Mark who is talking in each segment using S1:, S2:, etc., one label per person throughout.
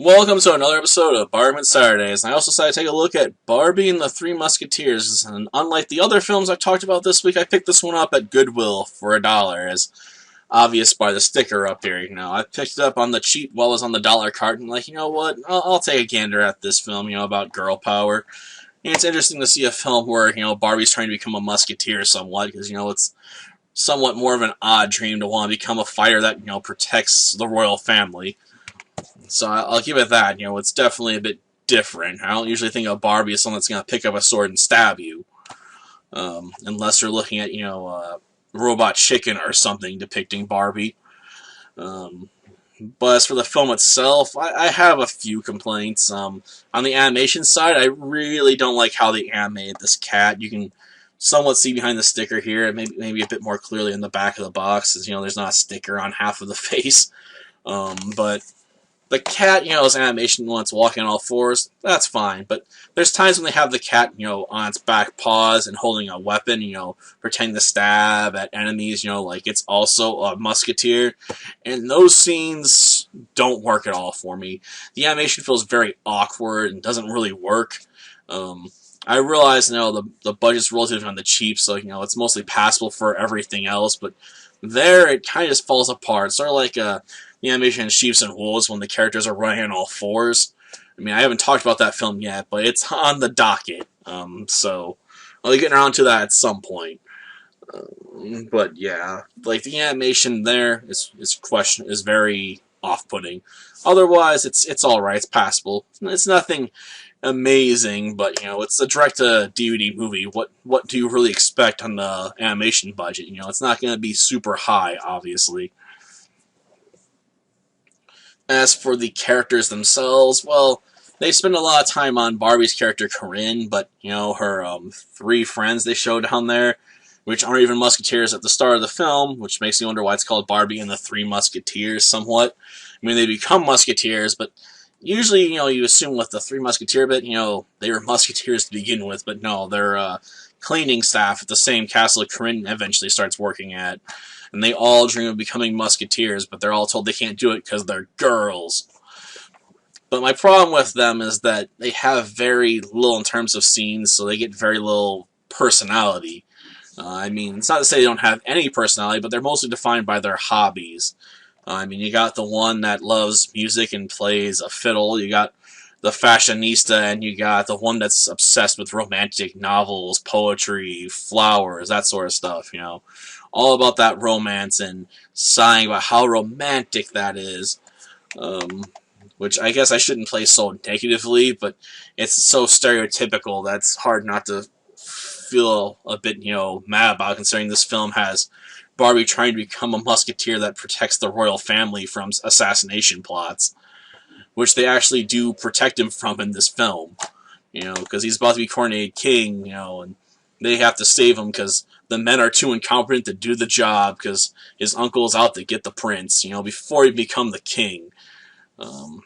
S1: Welcome to another episode of Barbie Saturdays. And I also decided to take a look at Barbie and the Three Musketeers. And unlike the other films I've talked about this week, I picked this one up at Goodwill for $1, as obvious by the sticker up here. I picked it up on the cheap while it was on the dollar cart, and you know what? I'll take a gander at this film. About girl power. And it's interesting to see a film where Barbie's trying to become a musketeer somewhat, because it's somewhat more of an odd dream to want to become a fighter that protects the royal family. So I'll give it that. It's definitely a bit different. I don't usually think of Barbie as someone that's going to pick up a sword and stab you. Unless you're looking at, Robot Chicken or something depicting Barbie. But as for the film itself, I have a few complaints. On the animation side, I really don't like how they animated this cat. You can somewhat see behind the sticker here, maybe a bit more clearly in the back of the box, as there's not a sticker on half of the face. But the cat, his animation when it's walking on all fours, that's fine. But there's times when they have the cat, on its back paws and holding a weapon, pretending to stab at enemies, like it's also a musketeer. And those scenes don't work at all for me. The animation feels very awkward and doesn't really work. I realize, the budget's relatively on the cheap, so, it's mostly passable for everything else, but there it kind of just falls apart. Sort of like the animation in Sheeps and Wolves when the characters are running on all fours. I haven't talked about that film yet, but it's on the docket. So I'll be getting around to that at some point. But yeah, the animation there is very off-putting. Otherwise, it's all right. It's passable. It's nothing amazing, but it's a direct-to-DVD movie. What do you really expect on the animation budget? It's not going to be super high, obviously. As for the characters themselves, well, they spend a lot of time on Barbie's character Corinne, but her three friends they show down there, which aren't even musketeers at the start of the film, which makes me wonder why it's called Barbie and the Three Musketeers somewhat. They become musketeers, but usually, you assume with the Three Musketeer bit, they were musketeers to begin with, but no, they're cleaning staff at the same castle Corinne eventually starts working at. And they all dream of becoming musketeers, but they're all told they can't do it because they're girls. But my problem with them is that they have very little in terms of scenes, so they get very little personality. It's not to say they don't have any personality, but they're mostly defined by their hobbies. You got the one that loves music and plays a fiddle, you got the fashionista, and you got the one that's obsessed with romantic novels, poetry, flowers, that sort of stuff, all about that romance and sighing about how romantic that is. Which I guess I shouldn't play so negatively, but it's so stereotypical that's hard not to feel a bit, mad about, considering this film has Barbie trying to become a musketeer that protects the royal family from assassination plots, which they actually do protect him from in this film, because he's about to be coronated king, and they have to save him because the men are too incompetent to do the job because his uncle's out to get the prince, before he become the king.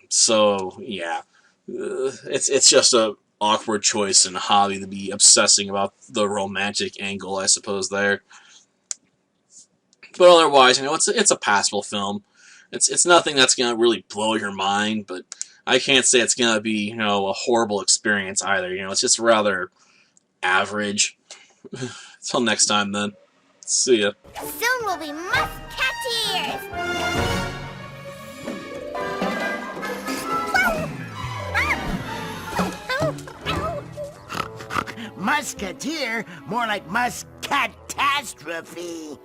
S1: So, yeah, it's just a awkward choice and a hobby to be obsessing about the romantic angle, I suppose, there. But otherwise, it's a passable film. It's nothing that's going to really blow your mind, but I can't say it's going to be, a horrible experience either. It's just rather average. Until next time, then. See ya.
S2: Soon we'll be musketeers!
S3: Musketeer? More like musk-catastrophe.